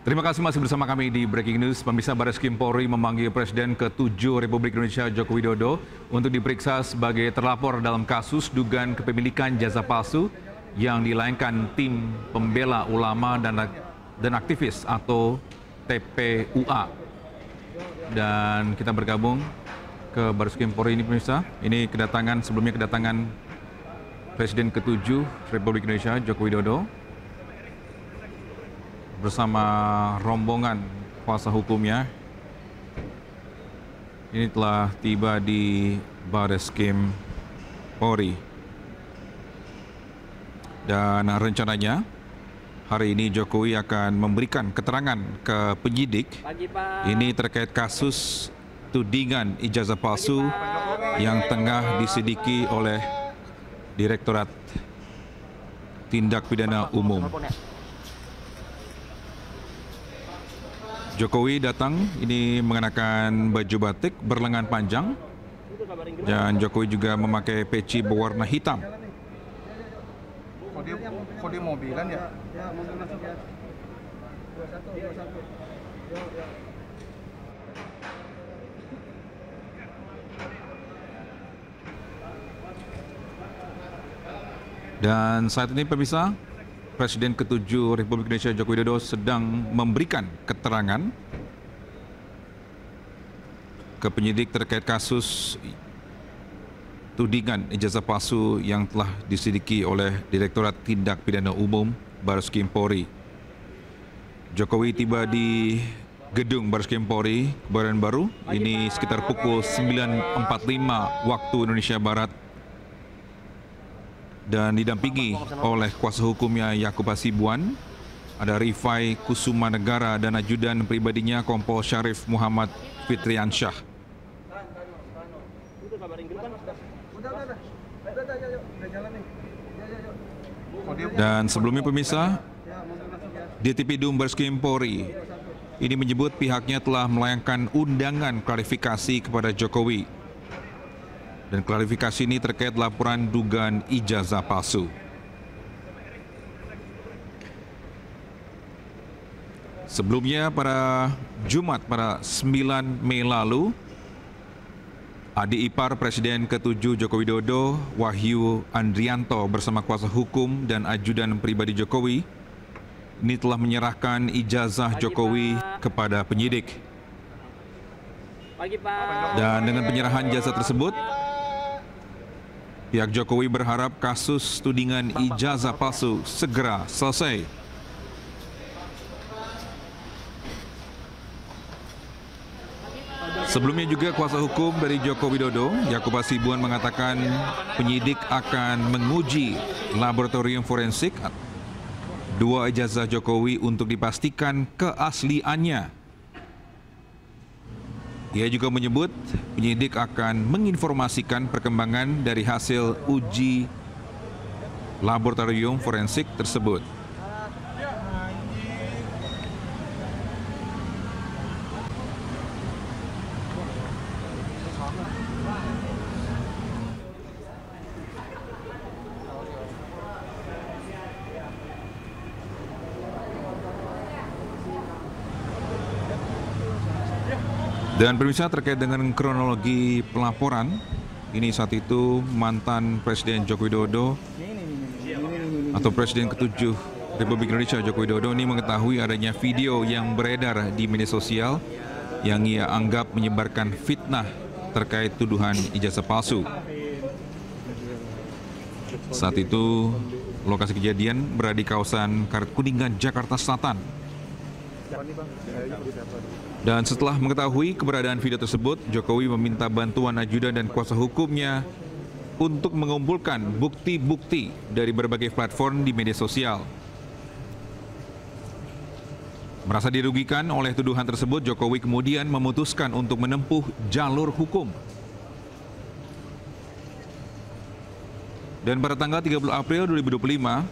Terima kasih masih bersama kami di Breaking News. Pemirsa, Barreskrim Polri memanggil Presiden ke-7 Republik Indonesia Joko Widodo untuk diperiksa sebagai terlapor dalam kasus dugaan kepemilikan jasa palsu yang dilayangkan tim pembela ulama dan aktivis atau TPUA. Dan kita bergabung ke Barreskrim Polri ini, pemirsa. Ini sebelumnya kedatangan Presiden ke-7 Republik Indonesia Joko Widodo bersama rombongan kuasa hukumnya. Ini telah tiba di Barreskrim Polri. Dan rencananya hari ini Jokowi akan memberikan keterangan ke penyidik. Ini terkait kasus tudingan ijazah palsu yang tengah diselidiki oleh Direktorat Tindak Pidana Umum. Jokowi datang ini mengenakan baju batik berlengan panjang dan Jokowi juga memakai peci berwarna hitam. Kode mobilan ya? Dan saat ini pemirsa, Presiden ke-7 Republik Indonesia Joko Widodo sedang memberikan keterangan ke penyidik terkait kasus tudingan ijazah palsu yang telah diselidiki oleh Direktorat Tindak Pidana Umum Barreskrim Polri. Jokowi tiba di gedung Barreskrim Polri Kebayoran Baru ini sekitar pukul 9.45 waktu Indonesia Barat, dan didampingi oleh kuasa hukumnya Yakub Hasibuan, ada Rifai Kusuma Negara dan ajudan pribadinya Kompol Syarif Muhammad Fitriansyah. Dan sebelumnya pemirsa, Ditipidum Barreskrim Polri ini menyebut pihaknya telah melayangkan undangan klarifikasi kepada Jokowi. Dan klarifikasi ini terkait laporan dugaan ijazah palsu. Sebelumnya pada Jumat pada 9 Mei lalu, adik ipar Presiden ke-7 Joko Widodo, Wahyu Andrianto bersama kuasa hukum dan ajudan pribadi Jokowi ini telah menyerahkan ijazah Jokowi kepada penyidik. Dan dengan penyerahan jasa tersebut, pihak Jokowi berharap kasus tudingan ijazah palsu segera selesai. Sebelumnya juga kuasa hukum dari Joko Widodo, Yakub Hasibuan, mengatakan penyidik akan menguji laboratorium forensik dua ijazah Jokowi untuk dipastikan keasliannya. Ia juga menyebut penyidik akan menginformasikan perkembangan dari hasil uji laboratorium forensik tersebut. Dan pemirsa, terkait dengan kronologi pelaporan, ini saat itu mantan Presiden Joko Widodo atau Presiden ke-7 Republik Indonesia Joko Widodo ini mengetahui adanya video yang beredar di media sosial yang ia anggap menyebarkan fitnah terkait tuduhan ijazah palsu. Saat itu lokasi kejadian berada di kawasan Karet Kuningan, Jakarta Selatan. Dan setelah mengetahui keberadaan video tersebut, Jokowi meminta bantuan ajudan dan kuasa hukumnya untuk mengumpulkan bukti-bukti dari berbagai platform di media sosial. Merasa dirugikan oleh tuduhan tersebut, Jokowi kemudian memutuskan untuk menempuh jalur hukum. Dan pada tanggal 30 April 2025,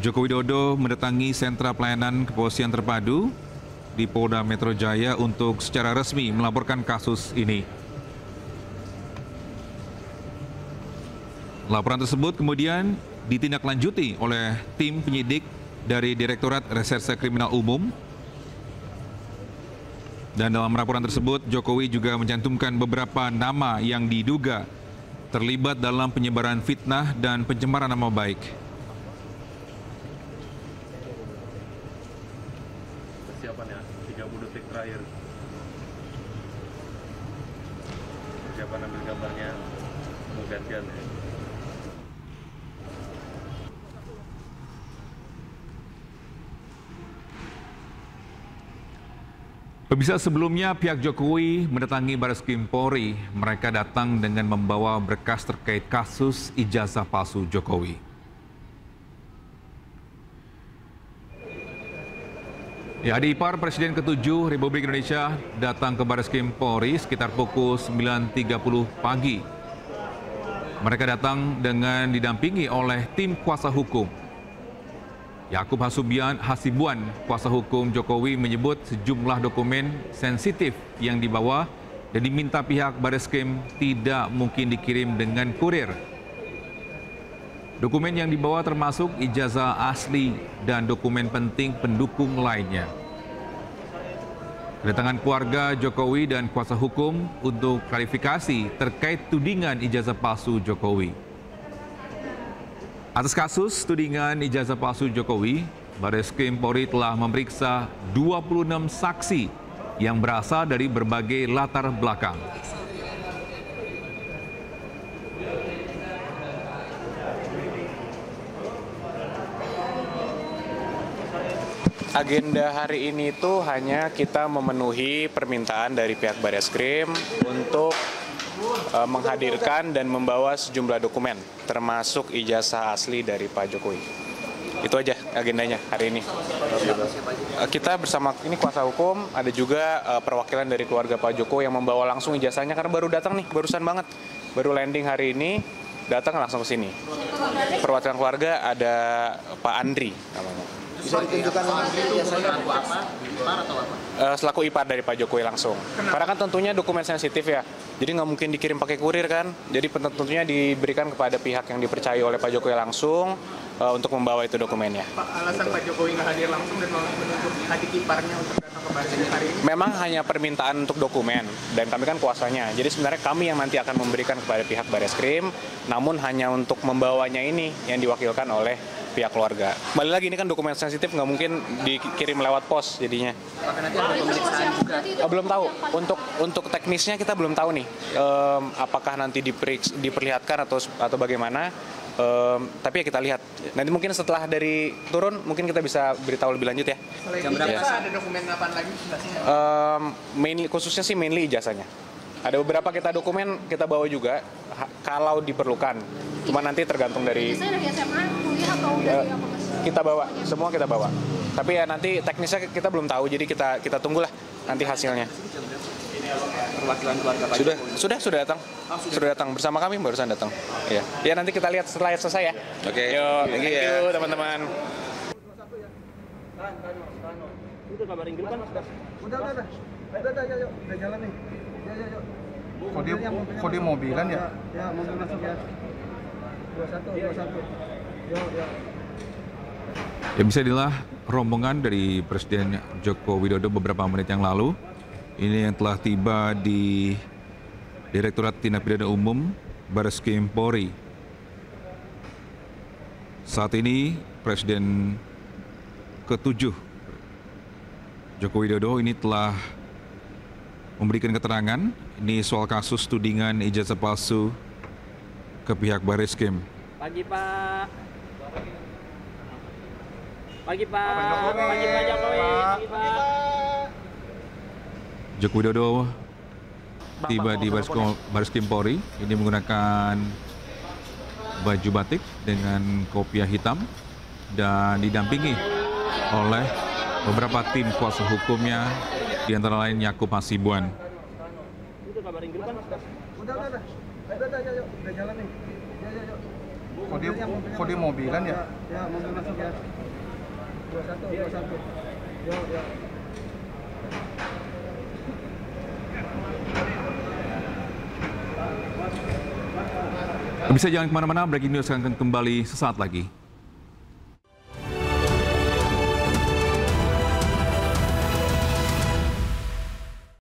Joko Widodo mendatangi sentra pelayanan kepolisian terpadu di Polda Metro Jaya untuk secara resmi melaporkan kasus ini. Laporan tersebut kemudian ditindaklanjuti oleh tim penyidik dari Direktorat Reserse Kriminal Umum. Dan dalam laporan tersebut, Jokowi juga mencantumkan beberapa nama yang diduga terlibat dalam penyebaran fitnah dan pencemaran nama baik. Persiapannya 30 detik terakhir. Persiapan ambil gambarnya mau gantian ya. Pemirsa, sebelumnya pihak Jokowi mendatangi Bareskrim Polri. Mereka datang dengan membawa berkas terkait kasus ijazah palsu Jokowi. Ya, adik ipar Presiden ke-7 Republik Indonesia datang ke Bareskrim Polri sekitar pukul 9.30 pagi. Mereka datang dengan didampingi oleh tim kuasa hukum. Yakub Hasibuan, kuasa hukum Jokowi, menyebut sejumlah dokumen sensitif yang dibawa dan diminta pihak Bareskrim tidak mungkin dikirim dengan kurir. Dokumen yang dibawa termasuk ijazah asli dan dokumen penting pendukung lainnya. Kedatangan keluarga Jokowi dan kuasa hukum untuk klarifikasi terkait tudingan ijazah palsu Jokowi. Atas kasus tudingan ijazah palsu Jokowi, Bareskrim Polri telah memeriksa 26 saksi yang berasal dari berbagai latar belakang. Agenda hari ini itu hanya kita memenuhi permintaan dari pihak Bareskrim untuk menghadirkan dan membawa sejumlah dokumen, termasuk ijazah asli dari Pak Jokowi. Itu aja agendanya hari ini. Kita bersama ini kuasa hukum, ada juga perwakilan dari keluarga Pak Jokowi yang membawa langsung ijazahnya karena baru datang nih, barusan banget. Baru landing hari ini, datang langsung ke sini. Perwakilan keluarga ada Pak Andri namanya. Bisa ditunjukkan ijazahnya apa? Ipar atau apa? Selaku ipar dari Pak Jokowi langsung. Karena kan tentunya dokumen sensitif ya, jadi nggak mungkin dikirim pakai kurir kan. Jadi tentunya diberikan kepada pihak yang dipercaya oleh Pak Jokowi langsung untuk membawa itu dokumennya. Pak, alasan Pak Jokowi nggak hadir langsung dan menunjuk adik iparnya untuk datang ke Bareskrim hari ini? Memang hanya permintaan untuk dokumen dan kami kan kuasanya. Jadi sebenarnya kami yang nanti akan memberikan kepada pihak Bareskrim, namun hanya untuk membawanya ini yang diwakilkan oleh pihak keluarga. Kembali lagi ini kan dokumen sensitif, nggak mungkin dikirim lewat pos jadinya. Apakah nanti ada pemeriksaan juga? Belum tahu. Untuk teknisnya kita belum tahu nih. Apakah nanti diperlihatkan atau bagaimana? Tapi ya kita lihat. Nanti mungkin setelah dari turun mungkin kita bisa beritahu lebih lanjut ya. Selain ijazah ada dokumen apa lagi ijazahnya? Khususnya sih mainly ijazahnya. Ada beberapa dokumen kita bawa juga kalau diperlukan. Cuma nanti tergantung dari Biasanya dari SMA, kuliah atau dari apa mas? kita bawa, semua kita bawa. Tapi ya nanti teknisnya kita belum tahu, jadi kita tunggulah nanti hasilnya. Perwakilan keluarga Pak Sudah datang. Sudah datang bersama kami barusan datang. Iya. Ya nanti kita lihat setelah selesai ya. Oke. Thank you teman-teman. Itu kabar Inggris kan? Udah jalan nih. Kode mobilan ya? Ya, mobil masuk ya. 21. Yo. Ya, bisa inilah rombongan dari Presiden Joko Widodo beberapa menit yang lalu. Ini yang telah tiba di Direktorat Tindak Pidana Umum Bareskrim Polri. Saat ini Presiden ke-7 Joko Widodo ini telah memberikan keterangan ini soal kasus tudingan ijazah palsu ke pihak Bareskrim. Pagi Pak. Pagi Pak. Pagi Pak Jokowi. Pagi Pak. Joko Widodo tiba di Bareskrim Polri ini menggunakan baju batik dengan kopiah hitam dan didampingi oleh beberapa tim kuasa hukumnya, di antara lain Yakub Hasibuan. Itu kabar Inggris kan? Udah jalan nih. Yo. Kode mobilan ya? Ya, mobil masuk ya. 21. Yo. Bisa jangan kemana-mana, breaking news akan kembali sesaat lagi.